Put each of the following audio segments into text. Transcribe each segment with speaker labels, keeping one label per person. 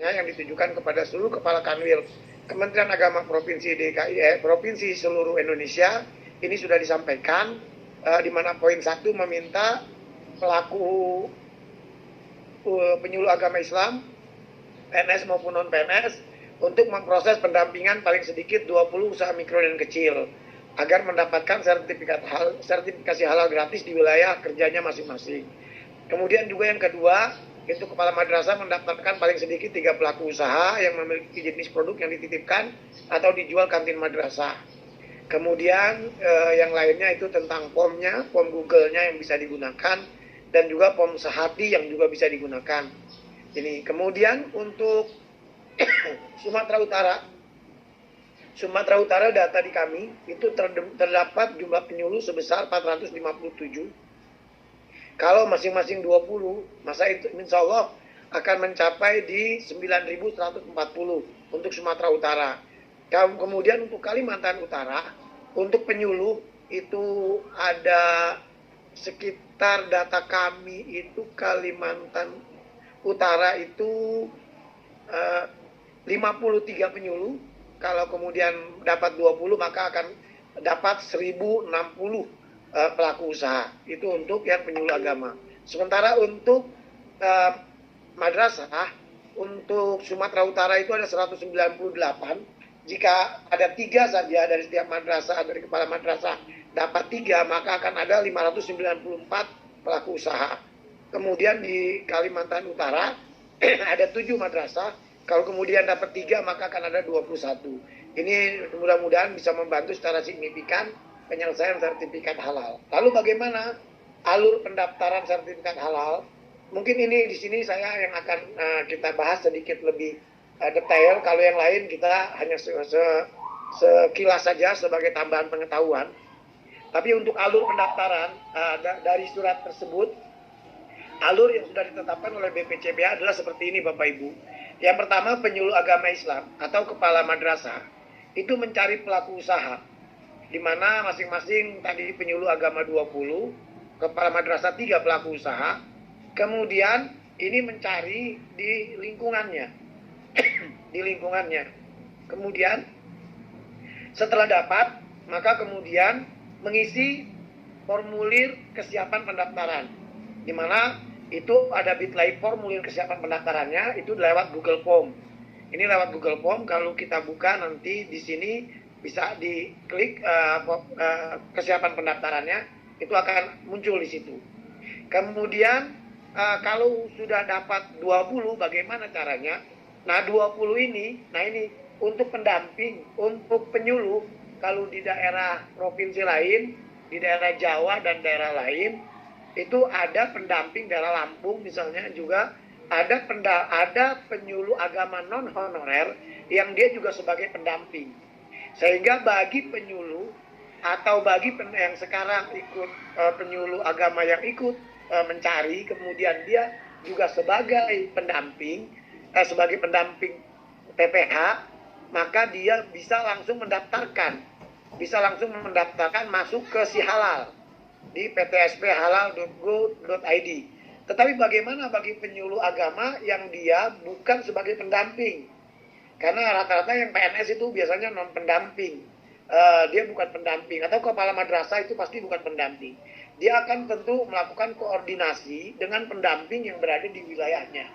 Speaker 1: yang ditujukan kepada seluruh kepala kanwil Kementerian Agama Provinsi DKI, Provinsi seluruh Indonesia. Ini sudah disampaikan, di mana poin 1 meminta pelaku penyuluh agama Islam, PNS maupun non-PNS, untuk memproses pendampingan paling sedikit 20 usaha mikro dan kecil agar mendapatkan sertifikasi halal gratis di wilayah kerjanya masing-masing. Kemudian juga yang kedua, itu kepala madrasah mendaftarkan paling sedikit 3 pelaku usaha yang memiliki jenis produk yang dititipkan atau dijual kantin madrasah. Kemudian yang lainnya itu tentang POM-nya, POM Google-nya yang bisa digunakan, dan juga POM Sehati yang juga bisa digunakan. Ini kemudian untuk Sumatera Utara data di kami itu terdapat jumlah penyuluh sebesar 457. Kalau masing-masing 20, masa itu insya Allah akan mencapai di 9.140 untuk Sumatera Utara. Kemudian untuk Kalimantan Utara, untuk penyuluh itu ada sekitar data kami itu Kalimantan Utara itu 53 penyuluh. Kalau kemudian dapat 20 maka akan dapat 1.060 pelaku usaha. Itu untuk yang penyuluh agama. Sementara untuk madrasah, untuk Sumatera Utara itu ada 198. Jika ada 3 saja dari setiap madrasah, dari kepala madrasah dapat 3, maka akan ada 594 pelaku usaha. Kemudian di Kalimantan Utara ada 7 madrasah. Kalau kemudian dapat 3, maka akan ada 21. Ini mudah-mudahan bisa membantu secara signifikan penyelesaian sertifikat halal. Lalu bagaimana alur pendaftaran sertifikat halal? Mungkin ini di sini saya yang akan kita bahas sedikit lebih detail. Kalau yang lain kita hanya sekilas saja sebagai tambahan pengetahuan. Tapi untuk alur pendaftaran dari surat tersebut, alur yang sudah ditetapkan oleh BPCPA adalah seperti ini Bapak Ibu. Yang pertama, penyuluh agama Islam atau kepala madrasah itu mencari pelaku usaha, di mana masing-masing tadi penyuluh agama 20, kepala madrasah 3 pelaku usaha. Kemudian ini mencari di lingkungannya. Di lingkungannya. Kemudian setelah dapat, maka kemudian mengisi formulir kesiapan pendaftaran, di mana itu ada bitly formulir kesiapan pendaftarannya itu lewat Google Form. Ini lewat Google Form, kalau kita buka nanti di sini bisa diklik kesiapan pendaftarannya, itu akan muncul di situ. Kemudian kalau sudah dapat 20, bagaimana caranya? Nah 20 ini, untuk pendamping, untuk penyuluh, kalau di daerah provinsi lain, di daerah Jawa dan daerah lain, itu ada pendamping, daerah Lampung misalnya juga ada penyuluh agama non honorer yang dia juga sebagai pendamping. Sehingga bagi penyuluh atau bagi yang sekarang ikut penyuluh agama yang ikut mencari, kemudian dia juga sebagai pendamping PPH, maka dia bisa langsung mendaftarkan masuk ke si halal di ptsphalal.go.id. Tetapi bagaimana bagi penyuluh agama yang dia bukan sebagai pendamping? Karena rata-rata yang PNS itu biasanya non pendamping, dia bukan pendamping, atau kepala madrasah itu pasti bukan pendamping. Dia akan tentu melakukan koordinasi dengan pendamping yang berada di wilayahnya.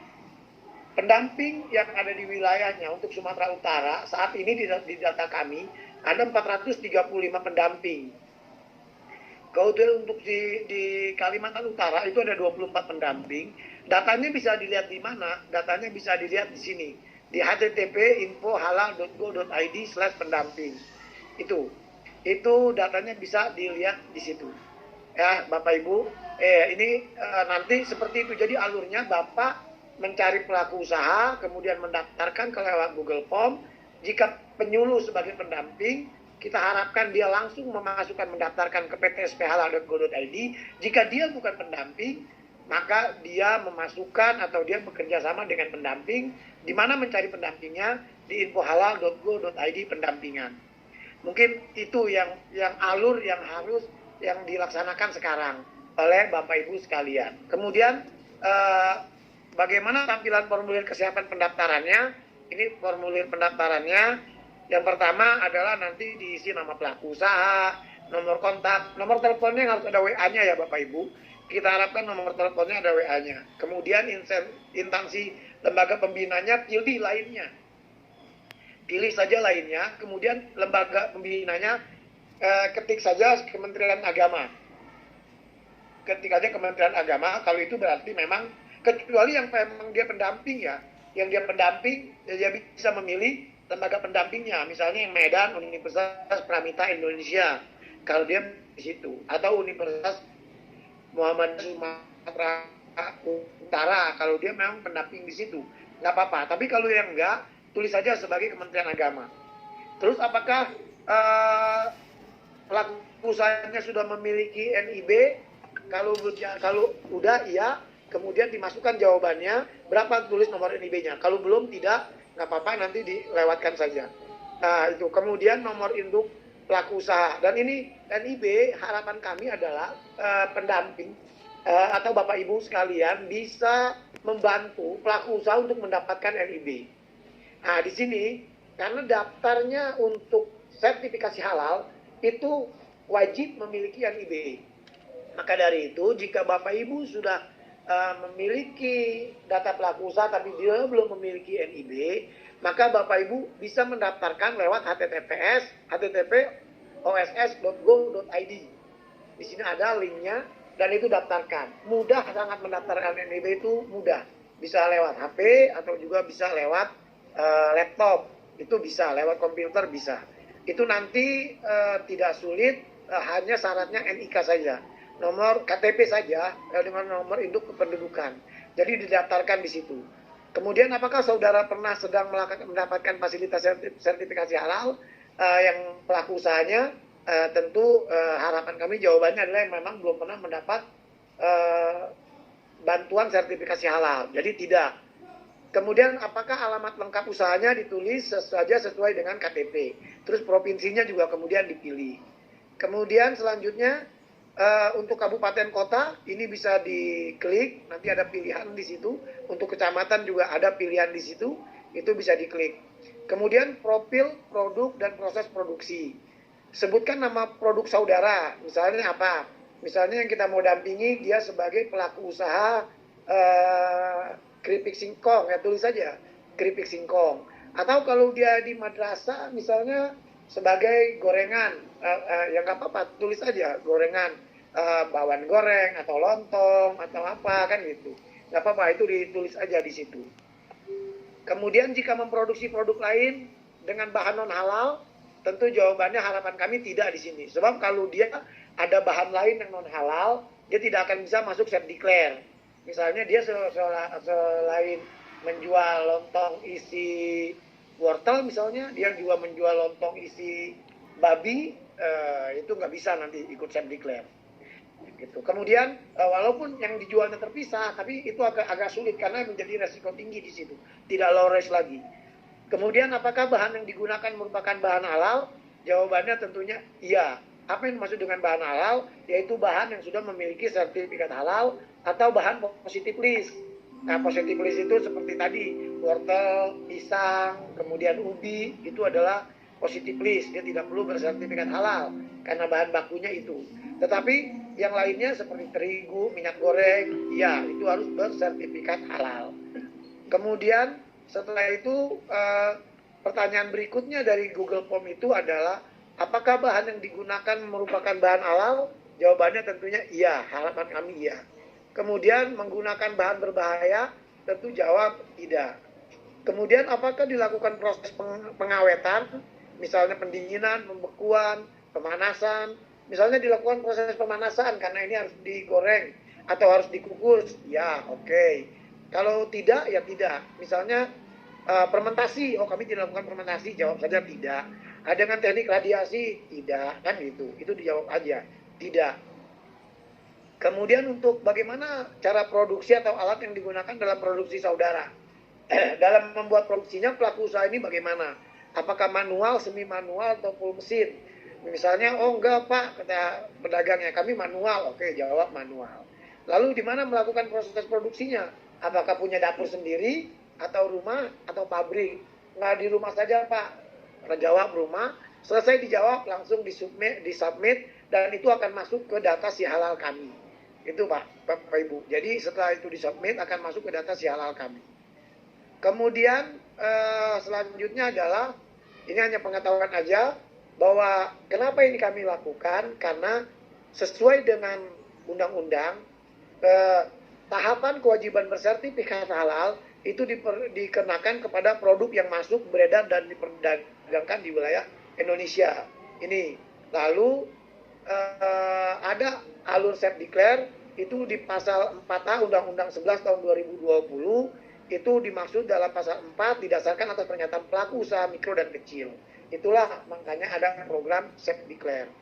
Speaker 1: Pendamping yang ada di wilayahnya untuk Sumatera Utara saat ini di data kami ada 435 pendamping. Kemudian untuk di Kalimantan Utara itu ada 24 pendamping. Datanya bisa dilihat di mana? Datanya bisa dilihat di sini, di http://info-halal.go.id/pendamping. Itu datanya bisa dilihat di situ. Ya, Bapak Ibu, ini nanti seperti itu. Jadi alurnya Bapak mencari pelaku usaha, kemudian mendaftarkan ke lewat Google Form. Jika penyuluh sebagai pendamping, kita harapkan dia langsung mendaftarkan ke ptsphalal.go.id. Jika dia bukan pendamping, maka dia memasukkan atau dia bekerja sama dengan pendamping, di mana mencari pendampingnya di infohalal.go.id pendampingan. Mungkin itu yang alur yang harus yang dilaksanakan sekarang oleh Bapak Ibu sekalian. Kemudian bagaimana tampilan formulir kesiapan pendaftarannya? Ini formulir pendaftarannya. Yang pertama adalah nanti diisi nama pelaku usaha, nomor kontak, nomor teleponnya harus ada WA-nya ya Bapak Ibu. Kita harapkan nomor teleponnya ada WA-nya. Kemudian instansi lembaga pembinanya pilih lainnya. Pilih saja lainnya, kemudian lembaga pembinanya ketik saja Kementerian Agama. Ketik aja Kementerian Agama, kalau itu berarti memang, kecuali yang memang dia pendamping ya, yang dia pendamping, dia bisa memilih lembaga pendampingnya, misalnya yang Medan, Universitas Pramita Indonesia, kalau dia di situ, atau Universitas Muhammad Sumatera Utara, kalau dia memang pendamping di situ, nggak apa-apa. Tapi kalau yang enggak, tulis saja sebagai Kementerian Agama. Terus apakah pelaku usahanya sudah memiliki NIB? Kalau udah iya, kemudian dimasukkan jawabannya, berapa tulis nomor NIB-nya. Kalau belum tidak, nggak apa-apa, nanti dilewatkan saja. Nah itu, kemudian nomor induk pelaku usaha. Dan ini NIB, harapan kami adalah pendamping atau Bapak Ibu sekalian bisa membantu pelaku usaha untuk mendapatkan NIB. Nah di sini, karena daftarnya untuk sertifikasi halal, itu wajib memiliki NIB. Maka dari itu, jika Bapak Ibu sudah memiliki data pelaku usaha tapi dia belum memiliki NIB, maka Bapak Ibu bisa mendaftarkan lewat http://oss.go.id. Di sini ada linknya dan itu daftarkan. Mudah sangat mendaftarkan NIB, itu mudah. Bisa lewat HP atau juga bisa lewat laptop. Itu bisa, lewat komputer bisa. Itu nanti tidak sulit, hanya syaratnya NIK saja. Nomor KTP saja dengan nomor induk kependudukan. Jadi didaftarkan di situ. Kemudian apakah saudara pernah sedang mendapatkan fasilitas sertifikasi halal yang pelaku usahanya? Tentu harapan kami jawabannya adalah yang memang belum pernah mendapat bantuan sertifikasi halal. Jadi tidak. Kemudian apakah alamat lengkap usahanya ditulis saja sesuai dengan KTP. Terus provinsinya juga kemudian dipilih. Kemudian selanjutnya untuk kabupaten kota ini bisa diklik, nanti ada pilihan di situ. Untuk kecamatan juga ada pilihan di situ, itu bisa diklik. Kemudian profil produk dan proses produksi. Sebutkan nama produk saudara, misalnya apa? Misalnya yang kita mau dampingi dia sebagai pelaku usaha keripik singkong, ya tulis saja keripik singkong. Atau kalau dia di madrasah misalnya sebagai gorengan, yang nggak apa-apa, tulis saja gorengan, bawang goreng atau lontong atau apa kan gitu, nggak apa-apa, itu ditulis aja di situ. Kemudian jika memproduksi produk lain dengan bahan non halal, tentu jawabannya harapan kami tidak di sini. Sebab kalau dia ada bahan lain yang non halal, dia tidak akan bisa masuk self declare. Misalnya dia selain menjual lontong isi wortel misalnya, dia juga menjual lontong isi babi, itu nggak bisa nanti ikut self declare. Gitu. Kemudian walaupun yang dijualnya terpisah, tapi itu agak sulit karena menjadi resiko tinggi di situ, tidak low risk lagi. Kemudian apakah bahan yang digunakan merupakan bahan halal? Jawabannya tentunya iya. Apa yang dimaksud dengan bahan halal? Yaitu bahan yang sudah memiliki sertifikat halal atau bahan positive list. Nah, positive list itu seperti tadi, wortel, pisang, kemudian ubi, itu adalah positive list. Dia tidak perlu bersertifikat halal karena bahan bakunya itu. Tetapi yang lainnya seperti terigu, minyak goreng, ya itu harus bersertifikat halal. Kemudian setelah itu pertanyaan berikutnya dari Google Form itu adalah apakah bahan yang digunakan merupakan bahan halal? Jawabannya tentunya iya, harapan kami iya. Kemudian menggunakan bahan berbahaya? Tentu jawab tidak. Kemudian apakah dilakukan proses pengawetan? Misalnya pendinginan, pembekuan, pemanasan. Misalnya dilakukan proses pemanasan karena ini harus digoreng atau harus dikukus, ya oke. Kalau tidak, ya tidak. Misalnya fermentasi, oh kami tidak lakukan fermentasi, jawab saja tidak. Dengan teknik radiasi, tidak, kan gitu. Itu dijawab aja, tidak. Kemudian untuk bagaimana cara produksi atau alat yang digunakan dalam produksi saudara. Dalam membuat produksinya pelaku usaha ini bagaimana? Apakah manual, semi manual, atau full mesin? Misalnya, oh enggak Pak, kata pedagangnya, kami manual. Oke, jawab manual. Lalu di mana melakukan proses produksinya? Apakah punya dapur sendiri, atau rumah, atau pabrik? Nggak di rumah saja Pak. Jawab rumah, selesai dijawab langsung disubmit, dan itu akan masuk ke data si halal kami. Itu Pak, Bapak Ibu. Jadi setelah itu disubmit akan masuk ke data si halal kami. Kemudian selanjutnya adalah, ini hanya pengetahuan aja, bahwa kenapa ini kami lakukan, karena sesuai dengan undang-undang, tahapan kewajiban bersertifikat halal itu dikenakan kepada produk yang masuk, beredar, dan diperdagangkan di wilayah Indonesia. Ini. Lalu ada alur self declare itu di pasal 4A Undang-Undang 11 tahun 2020, itu dimaksud dalam pasal 4 didasarkan atas pernyataan pelaku usaha mikro dan kecil. Itulah makanya ada program self declare.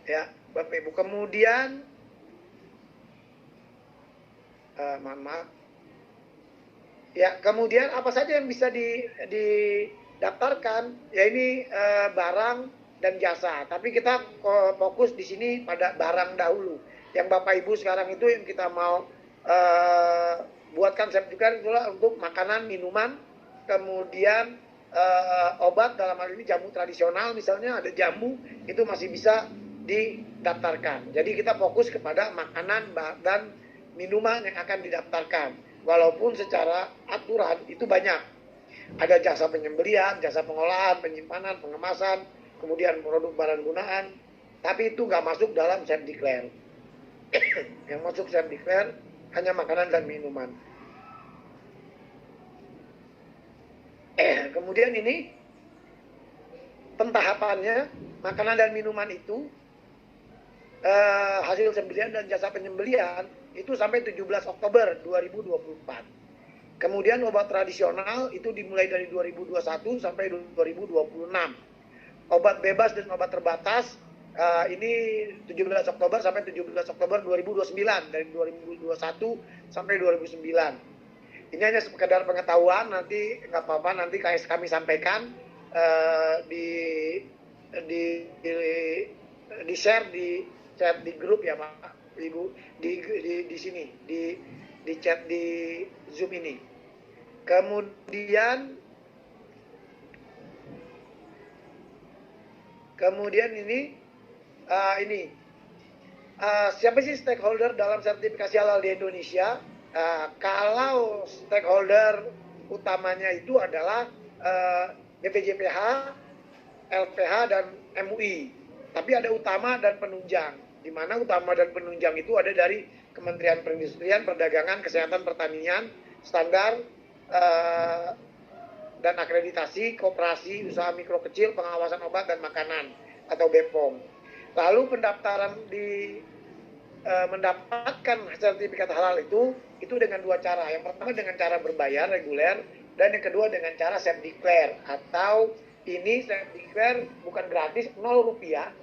Speaker 1: Ya, Bapak Ibu. Kemudian mohon maaf. Ya, kemudian apa saja yang bisa didaftarkan? Ya ini barang dan jasa. Tapi kita fokus di sini pada barang dahulu. Yang Bapak Ibu sekarang itu yang kita mau buatkan sertifikat itulah untuk makanan, minuman, kemudian obat, dalam hal ini jamu tradisional misalnya ada jamu, itu masih bisa didaftarkan. Jadi kita fokus kepada makanan dan minuman yang akan didaftarkan. Walaupun secara aturan itu banyak. Ada jasa penyembelihan, jasa pengolahan, penyimpanan, pengemasan, kemudian produk barang gunaan. Tapi itu nggak masuk dalam self declare. Yang masuk self declare hanya makanan dan minuman. Kemudian ini pentahapannya, makanan dan minuman itu hasil sembelihan dan jasa penyembelihan itu sampai 17 Oktober 2024. Kemudian obat tradisional itu dimulai dari 2021 sampai 2026. Obat bebas dan obat terbatas ini 17 Oktober sampai 17 Oktober 2029, dari 2021 sampai 2009. Ini hanya sekedar pengetahuan, nanti nggak apa-apa, nanti kami sampaikan di share di chat di grup ya Pak Ibu, di sini di chat di Zoom ini. Kemudian ini siapa sih stakeholder dalam sertifikasi halal di Indonesia? Kalau stakeholder utamanya itu adalah BPJPH, LPH, dan MUI. Tapi ada utama dan penunjang, di mana utama dan penunjang itu ada dari Kementerian Perindustrian, Perdagangan, Kesehatan, Pertanian, Standar dan Akreditasi, Koperasi, Usaha Mikro Kecil, Pengawasan Obat dan Makanan atau BPOM. Lalu pendaftaran mendapatkan sertifikat halal itu dengan dua cara. Yang pertama dengan cara berbayar reguler, dan yang kedua dengan cara self declare, atau ini self declare bukan gratis, 0 rupiah,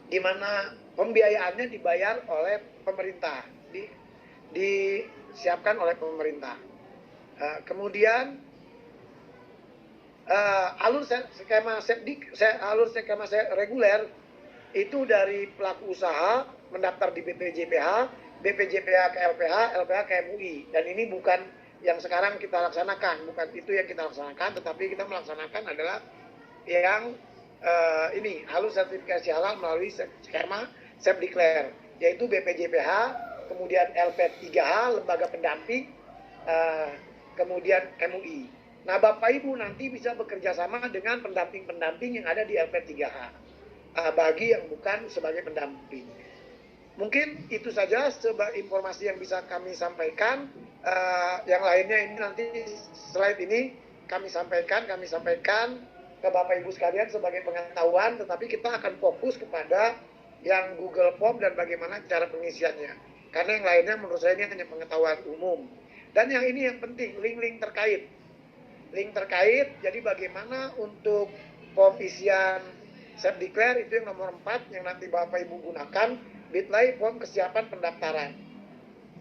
Speaker 1: di mana pembiayaannya dibayar oleh pemerintah, disiapkan oleh pemerintah. Kemudian alur skema reguler itu dari pelaku usaha mendaftar di BPJPH, BPJPH ke LPH, LPH ke MUI. Dan ini bukan yang sekarang kita laksanakan, bukan itu yang kita laksanakan, tetapi kita melaksanakan adalah yang ini alur sertifikasi halal melalui skema self declare, yaitu BPJPH, kemudian LP3H, lembaga pendamping, kemudian MUI. Nah, Bapak Ibu nanti bisa bekerja sama dengan pendamping-pendamping yang ada di LP3H, bagi yang bukan sebagai pendamping. Mungkin itu saja sebagai informasi yang bisa kami sampaikan. Yang lainnya ini nanti slide ini kami sampaikan ke Bapak Ibu sekalian sebagai pengetahuan, tetapi kita akan fokus kepada yang Google Form dan bagaimana cara pengisiannya. Karena yang lainnya menurut saya ini hanya pengetahuan umum. Dan yang ini yang penting, link-link terkait. Link terkait, jadi bagaimana untuk form isian self declare itu yang nomor 4 yang nanti Bapak Ibu gunakan, bit.ly form kesiapan pendaftaran.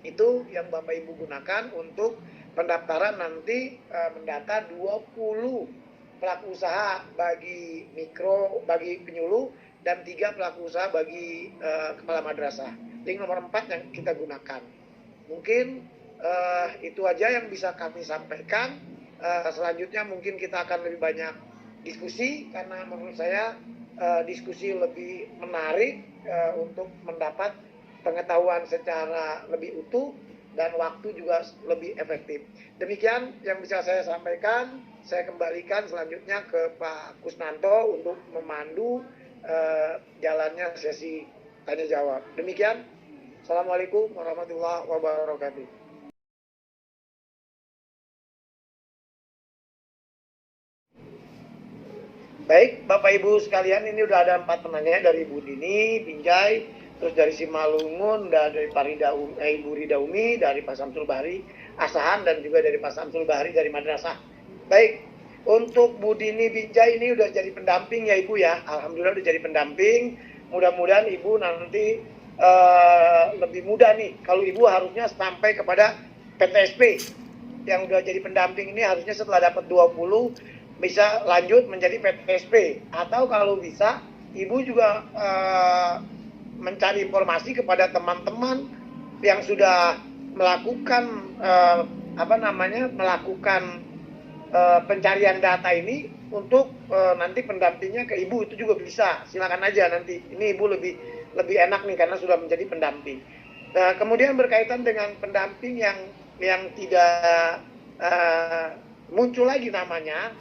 Speaker 1: Itu yang Bapak Ibu gunakan untuk pendaftaran nanti mendata 20 pelaku usaha bagi mikro, bagi penyuluh, dan 3 pelaku usaha bagi kepala madrasah. Link nomor 4 yang kita gunakan. Mungkin itu aja yang bisa kami sampaikan. Selanjutnya mungkin kita akan lebih banyak diskusi, karena menurut saya diskusi lebih menarik untuk mendapat pengetahuan secara lebih utuh dan waktu juga lebih efektif. Demikian yang bisa saya sampaikan. Saya kembalikan selanjutnya ke Pak Kusnanto untuk memandu jalannya sesi tanya jawab. Demikian. Assalamualaikum warahmatullahi wabarakatuh. Baik, Bapak Ibu sekalian, ini udah ada 4 penanya dari Bu Dini, Binjai, terus dari Simalungun, dari Ibu Rida Umi, dari Pak Samsul Bahri, Asahan, dan juga dari Pak Samsul Bahri dari Madrasah. Baik, untuk Bu Dini Binjai ini udah jadi pendamping ya Ibu ya. Alhamdulillah udah jadi pendamping. Mudah-mudahan Ibu nanti lebih mudah nih. Kalau Ibu harusnya sampai kepada PTSP. Yang udah jadi pendamping ini harusnya setelah dapat 20 bisa lanjut menjadi PTSP. Atau kalau bisa Ibu juga mencari informasi kepada teman-teman yang sudah melakukan melakukan pencarian data ini untuk nanti pendampingnya ke Ibu, itu juga bisa. Silakan aja nanti. Ini Ibu lebih enak nih karena sudah menjadi pendamping. Nah, kemudian berkaitan dengan pendamping yang tidak muncul lagi namanya,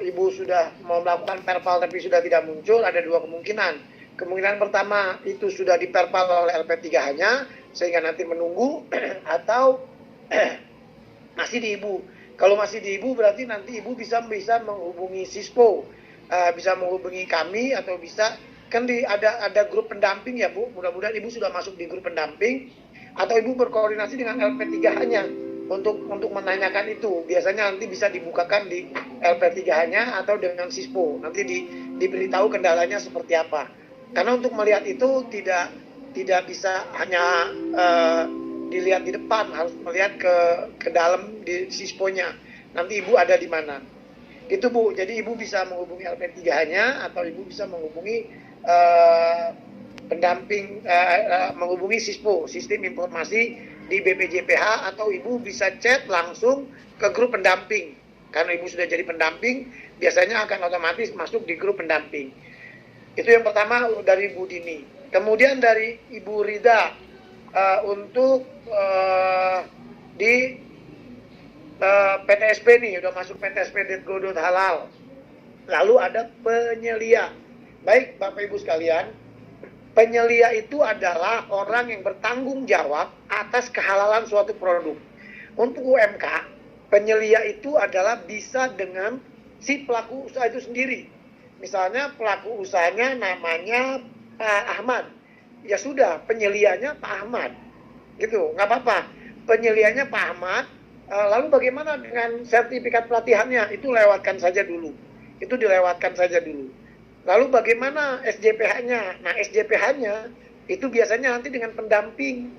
Speaker 1: Ibu sudah mau melakukan perpal tapi sudah tidak muncul, ada 2 kemungkinan. Kemungkinan pertama itu sudah diperpal oleh LP3 hanya sehingga nanti menunggu atau masih di Ibu. Kalau masih di Ibu berarti nanti Ibu bisa menghubungi Sispo, bisa menghubungi kami, atau bisa kan ada grup pendamping ya Bu. Mudah-mudahan Ibu sudah masuk di grup pendamping, atau Ibu berkoordinasi dengan LP3 hanya untuk menanyakan itu. Biasanya nanti bisa dibukakan di LP3 hanya atau dengan Sispo. Nanti diberitahu kendalanya seperti apa. Karena untuk melihat itu tidak bisa hanya dilihat di depan, harus melihat ke dalam di Sisponya. Nanti Ibu ada di mana. Itu Bu. Jadi Ibu bisa menghubungi LP3-nya atau Ibu bisa menghubungi pendamping, menghubungi Sispo, Sistem Informasi di BPJPH, atau Ibu bisa chat langsung ke grup pendamping. Karena Ibu sudah jadi pendamping, biasanya akan otomatis masuk di grup pendamping. Itu yang pertama dari Bu Dini. Kemudian dari Ibu Rida, untuk di PTSP nih, udah masuk PTSP Halal. Lalu ada penyelia. Baik Bapak Ibu sekalian, penyelia itu adalah orang yang bertanggung jawab atas kehalalan suatu produk. Untuk UMK, penyelia itu adalah bisa dengan si pelaku usaha itu sendiri. Misalnya pelaku usahanya namanya Pak Ahmad, ya sudah, penyelianya Pak Ahmad, gitu, nggak apa-apa. Penyelianya Pak Ahmad. Lalu bagaimana dengan sertifikat pelatihannya? Itu lewatkan saja dulu. Itu dilewatkan saja dulu. Lalu bagaimana SJPH-nya? Nah, SJPH-nya itu biasanya nanti dengan pendamping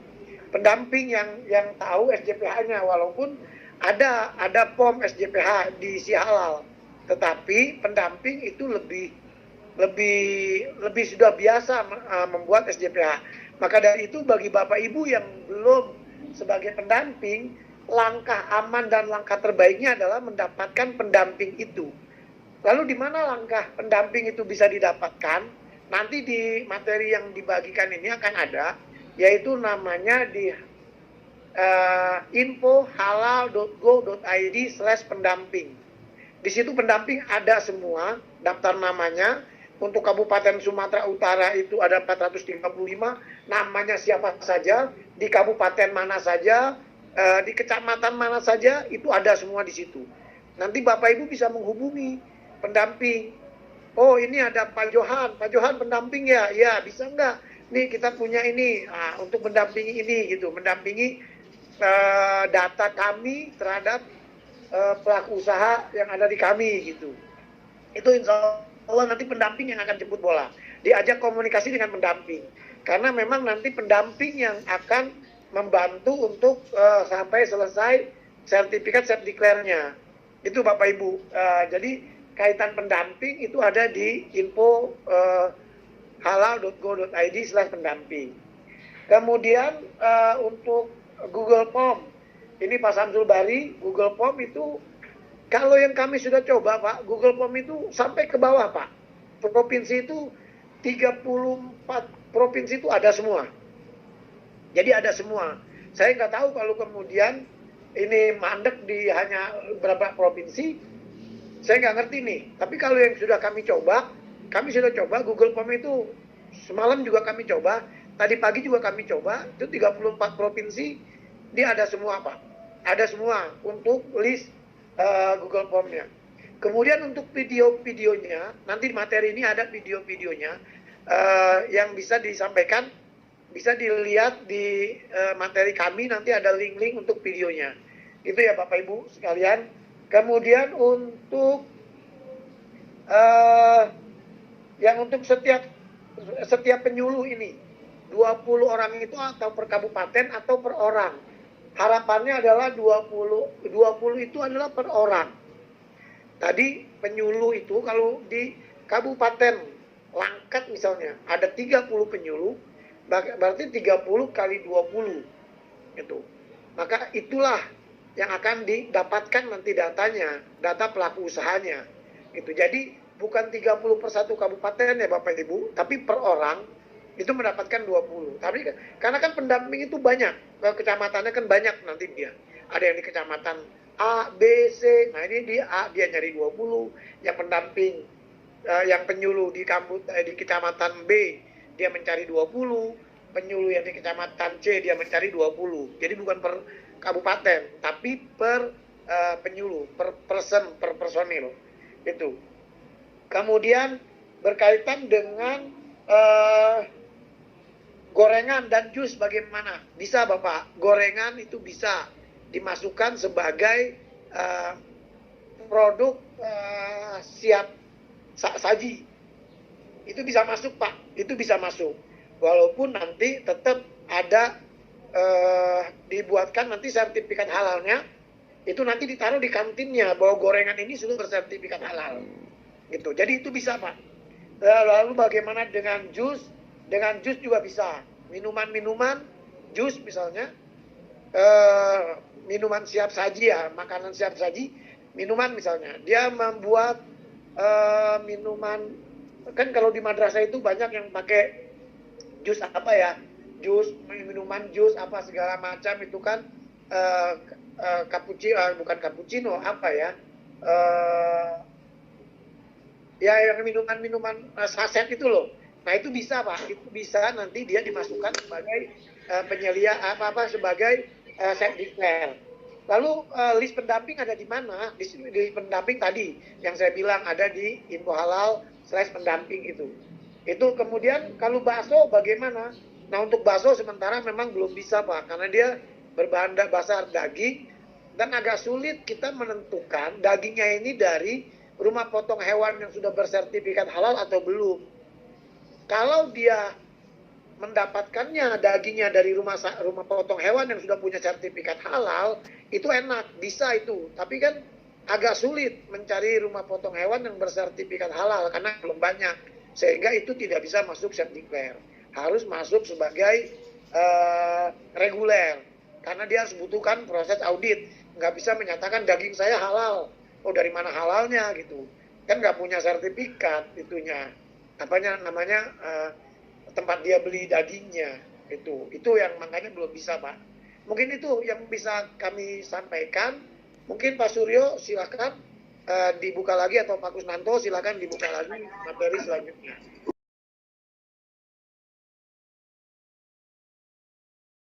Speaker 1: yang tahu SJPH-nya, walaupun ada POM SJPH di Si Halal, tetapi pendamping itu lebih sudah biasa membuat SJPH. Maka dari itu bagi Bapak Ibu yang belum sebagai pendamping, langkah aman dan langkah terbaiknya adalah mendapatkan pendamping itu. Lalu di mana langkah pendamping itu bisa didapatkan? Nanti di materi yang dibagikan ini akan ada, yaitu namanya di info.halal.go.id/pendamping. Di situ pendamping ada semua, daftar namanya. Untuk Kabupaten Sumatera Utara itu ada 435, namanya siapa saja, di kabupaten mana saja, di kecamatan mana saja, itu ada semua di situ. Nanti Bapak Ibu bisa menghubungi pendamping. Oh, ini ada Pak Johan pendamping ya? Ya, bisa enggak? Nih kita punya ini untuk mendampingi ini gitu, mendampingi data kami terhadap pelaku usaha yang ada di kami gitu. Itu insya Allah nanti pendamping yang akan jemput bola. Diajak komunikasi dengan pendamping. Karena memang nanti pendamping yang akan membantu untuk sampai selesai sertifikat self declare-nya. Itu Bapak Ibu. Jadi kaitan pendamping itu ada di info halal.go.id/pendamping. Kemudian untuk Google Form, ini Pak Samsul Bari, Google Form itu kalau yang kami sudah coba Pak, Google Form itu sampai ke bawah Pak. Provinsi itu 34 provinsi itu ada semua. Jadi ada semua. Saya nggak tahu kalau kemudian ini mandek di hanya beberapa provinsi, saya nggak ngerti nih. Tapi kalau yang sudah kami sudah coba Google Form itu semalam juga kami coba, tadi pagi juga kami coba, itu 34 provinsi dia ada semua Pak. Ada semua untuk list Google Form-nya. Kemudian untuk video-videonya, nanti di materi ini ada video-videonya yang bisa disampaikan, bisa dilihat di materi kami, nanti ada link-link untuk videonya. Itu ya Bapak Ibu sekalian. Kemudian untuk yang untuk setiap penyuluh ini 20 orang itu atau per kabupaten atau per orang. Harapannya adalah 20 itu adalah per orang. Tadi penyuluh itu kalau di Kabupaten Langkat misalnya ada 30 penyuluh, berarti 30 kali 20 itu. Maka itulah yang akan didapatkan nanti datanya, data pelaku usahanya. Itu. Jadi bukan 30 per satu kabupaten ya Bapak Ibu, tapi per orang itu mendapatkan 20. Tapi karena kan pendamping itu banyak, kecamatannya kan banyak nanti dia. Ada yang di kecamatan A, B, C. Nah ini di A dia nyari 20, yang pendamping yang penyuluh di kecamatan B dia mencari 20, penyuluh yang di kecamatan C dia mencari 20. Jadi bukan per kabupaten, tapi per penyuluh, per personil. Itu. Kemudian berkaitan dengan gorengan dan jus bagaimana? Bisa Bapak, gorengan itu bisa dimasukkan sebagai produk siap saji. Itu bisa masuk Pak, itu bisa masuk. Walaupun nanti tetap ada dibuatkan nanti sertifikat halalnya, itu nanti ditaruh di kantinnya bahwa gorengan ini sudah bersertifikat halal. Gitu. Jadi itu bisa Pak. Lalu bagaimana dengan jus? Dengan jus juga bisa. Minuman-minuman, jus misalnya, minuman siap saji ya, makanan siap saji, minuman misalnya. Dia membuat minuman, kan kalau di madrasah itu banyak yang pakai jus apa ya, jus, minuman jus apa segala macam itu kan bukan cappuccino, apa ya, ya yang minuman-minuman saset itu loh. Nah itu bisa Pak, itu bisa nanti dia dimasukkan sebagai penyelia apa sebagai set declare. Lalu list pendamping ada di mana? Di list pendamping tadi yang saya bilang ada di info halal/pendamping itu. Itu kemudian kalau bakso bagaimana? Nah untuk bakso sementara memang belum bisa Pak, karena dia berbahan dasar daging dan agak sulit kita menentukan dagingnya ini dari rumah potong hewan yang sudah bersertifikat halal atau belum. Kalau dia mendapatkannya dagingnya dari rumah potong hewan yang sudah punya sertifikat halal, itu enak, bisa itu. Tapi kan agak sulit mencari rumah potong hewan yang bersertifikat halal karena belum banyak. Sehingga itu tidak bisa masuk set declare. Harus masuk sebagai reguler. Karena dia harus butuhkan proses audit. Nggak bisa menyatakan daging saya halal. Oh dari mana halalnya gitu. Kan nggak punya sertifikat itunya. Apanya namanya tempat dia beli dagingnya. Itu yang makanya belum bisa Pak. Mungkin itu yang bisa kami sampaikan. Mungkin Pak Suryo silakan dibuka lagi, atau Pak Kusnanto silakan dibuka lagi materi selanjutnya.